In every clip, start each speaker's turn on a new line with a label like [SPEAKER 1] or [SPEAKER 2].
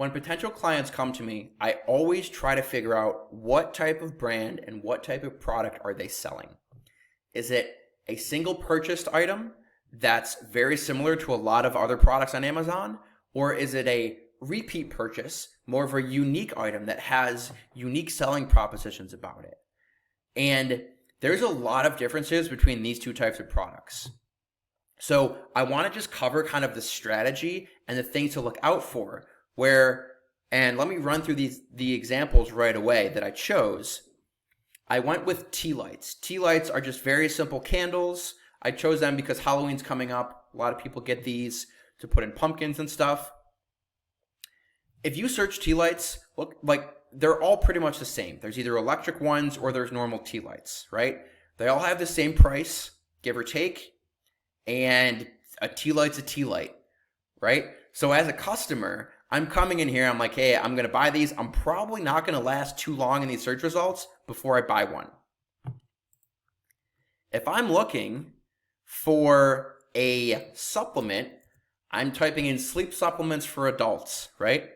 [SPEAKER 1] When potential clients come to me, I always try to figure out what type of brand and what type of product are they selling. Is it a single purchased item that's very similar to a lot of other products on Amazon? Or is it a repeat purchase, more of a unique item that has unique selling propositions about it? And there's a lot of differences between these two types of products. So I want to just cover kind of the strategy and the things to look out for and let me run through the examples right away that I chose. I went with tea lights. Tea lights are just very simple candles. I chose them because Halloween's coming up. A lot of people get these to put in pumpkins and stuff. If you search tea lights, look, like they're all pretty much the same. There's either electric ones or there's normal tea lights, right? They all have the same price, give or take, and a tea light's a tea light, right? So as a customer, I'm coming in here, I'm like, hey, I'm going to buy these. I'm probably not going to last too long in these search results before I buy one. If I'm looking for a supplement, I'm typing in sleep supplements for adults, right?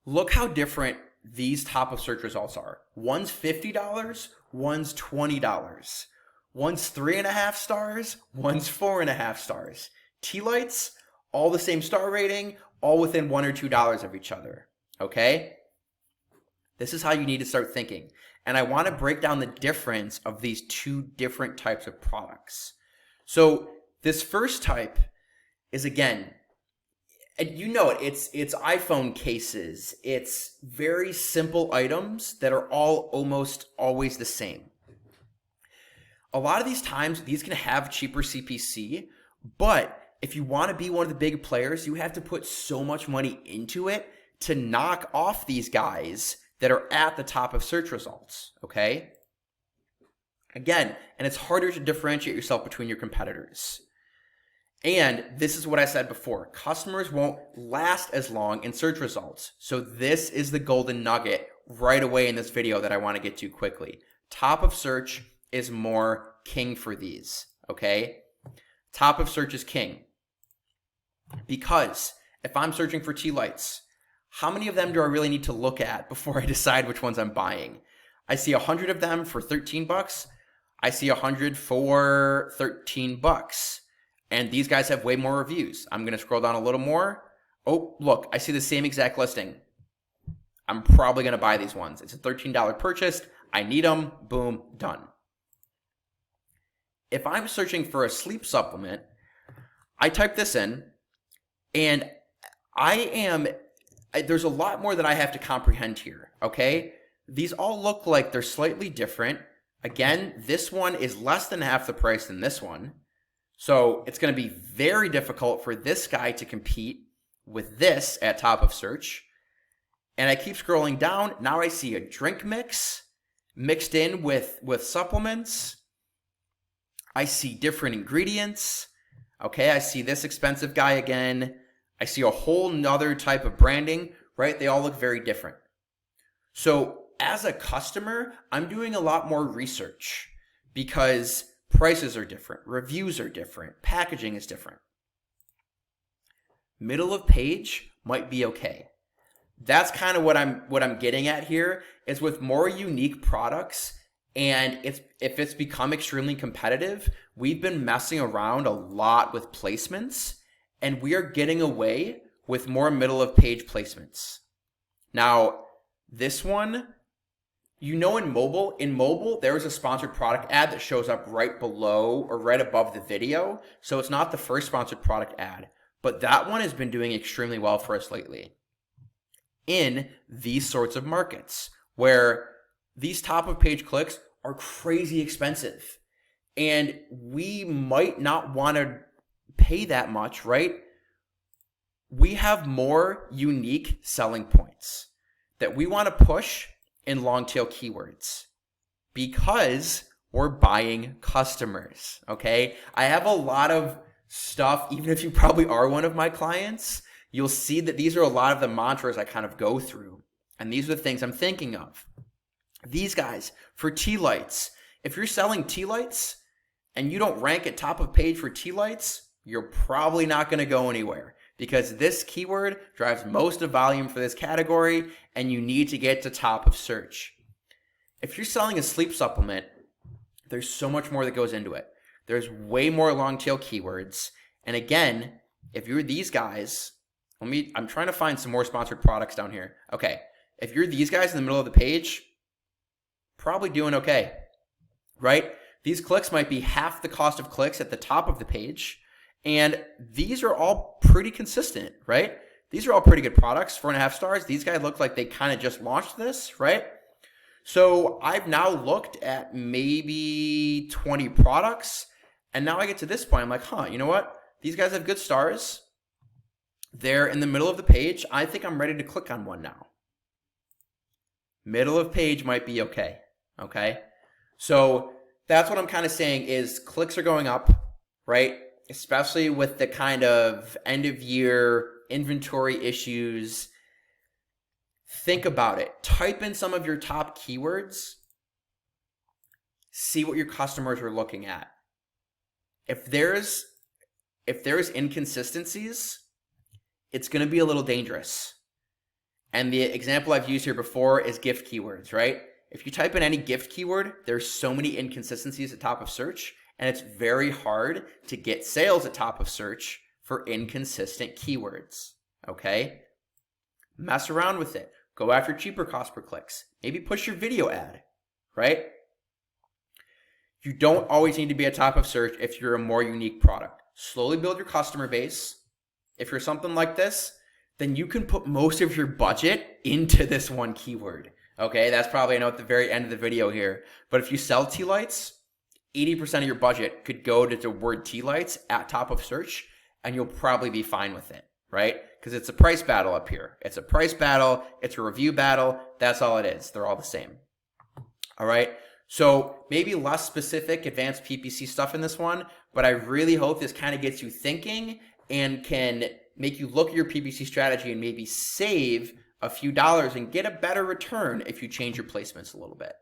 [SPEAKER 1] Look how different these top of search results are. One's $50, one's $20. One's 3.5 stars, one's 4.5 stars. Tea lights, all the same star rating, all within $1 or $2 of each other, okay? This is how you need to start thinking. And I want to break down the difference of these two different types of products. So this first type is, again, and you know it, it's iPhone cases. It's very simple items that are all almost always the same. A lot of these times, these can have cheaper CPC, but if you want to be one of the big players, you have to put so much money into it to knock off these guys that are at the top of search results, okay? Again, and it's harder to differentiate yourself between your competitors. And this is what I said before. Customers won't last as long in search results. So this is the golden nugget right away in this video that I want to get to quickly. Top of search is more king for these, okay? Top of search is king. Because if I'm searching for tea lights, how many of them do I really need to look at before I decide which ones I'm buying? I see 100 of them for 13 bucks. I see 100 for 13 bucks. And these guys have way more reviews. I'm going to scroll down a little more. Oh, look, I see the same exact listing. I'm probably going to buy these ones. It's a $13 purchase. I need them. Boom, done. If I'm searching for a sleep supplement, I type this in, and there's a lot more that I have to comprehend here, okay? These all look like they're slightly different. Again, this one is less than half the price than this one. So it's going to be very difficult for this guy to compete with this at top of search. And I keep scrolling down. Now I see a drink mix mixed in with supplements. I see different ingredients. Okay, I see this expensive guy again. I see a whole nother type of branding, right? They all look very different. So as a customer, I'm doing a lot more research because prices are different, reviews are different, packaging is different. Middle of page might be okay. That's kind of what I'm getting at here is with more unique products. And if it's become extremely competitive, we've been messing around a lot with placements, and we are getting away with more middle of page placements. Now, this one, you know, in mobile, there is a sponsored product ad that shows up right below or right above the video. So it's not the first sponsored product ad, but that one has been doing extremely well for us lately in these sorts of markets where these top of page clicks are crazy expensive and we might not want to pay that much, right? We have more unique selling points that we want to push in long tail keywords because we're buying customers, okay? I have a lot of stuff, even if you probably are one of my clients, you'll see that these are a lot of the mantras I kind of go through. And these are the things I'm thinking of. These guys, for tea lights, if you're selling tea lights and you don't rank at top of page for tea lights, you're probably not going to go anywhere. because this keyword drives most of volume for this category and you need to get to top of search. If you're selling a sleep supplement, there's so much more that goes into it. There's way more long tail keywords. And again, if you're these guys, I'm trying to find some more sponsored products down here. Okay, if you're these guys in the middle of the page, probably doing okay, right? These clicks might be half the cost of clicks at the top of the page. And these are all pretty consistent, right? These are all pretty good products, 4.5 stars. These guys look like they kind of just launched this, right? So I've now looked at maybe 20 products, and now I get to this point. I'm like, you know what? These guys have good stars. They're in the middle of the page. I think I'm ready to click on one now. Middle of page might be okay, okay? So that's what I'm kind of saying is clicks are going up, right? Especially with the kind of end of year inventory issues. Think about it. Type in some of your top keywords. See what your customers are looking at. If there's inconsistencies, it's going to be a little dangerous. And the example I've used here before is gift keywords, right? If you type in any gift keyword, there's so many inconsistencies at top of search, and it's very hard to get sales at top of search for inconsistent keywords, okay? Mess around with it. Go after cheaper cost per clicks. Maybe push your video ad, right? You don't always need to be at top of search if you're a more unique product. Slowly build your customer base. If you're something like this, then you can put most of your budget into this one keyword. Okay, that's probably a note at the very end of the video here. But if you sell tea lights, 80% of your budget could go to the word tea lights at top of search, and you'll probably be fine with it, right? Because it's a price battle up here. It's a price battle. It's a review battle. That's all it is. They're all the same. All right. So maybe less specific advanced PPC stuff in this one, but I really hope this kind of gets you thinking and can make you look at your PPC strategy and maybe save a few dollars and get a better return if you change your placements a little bit.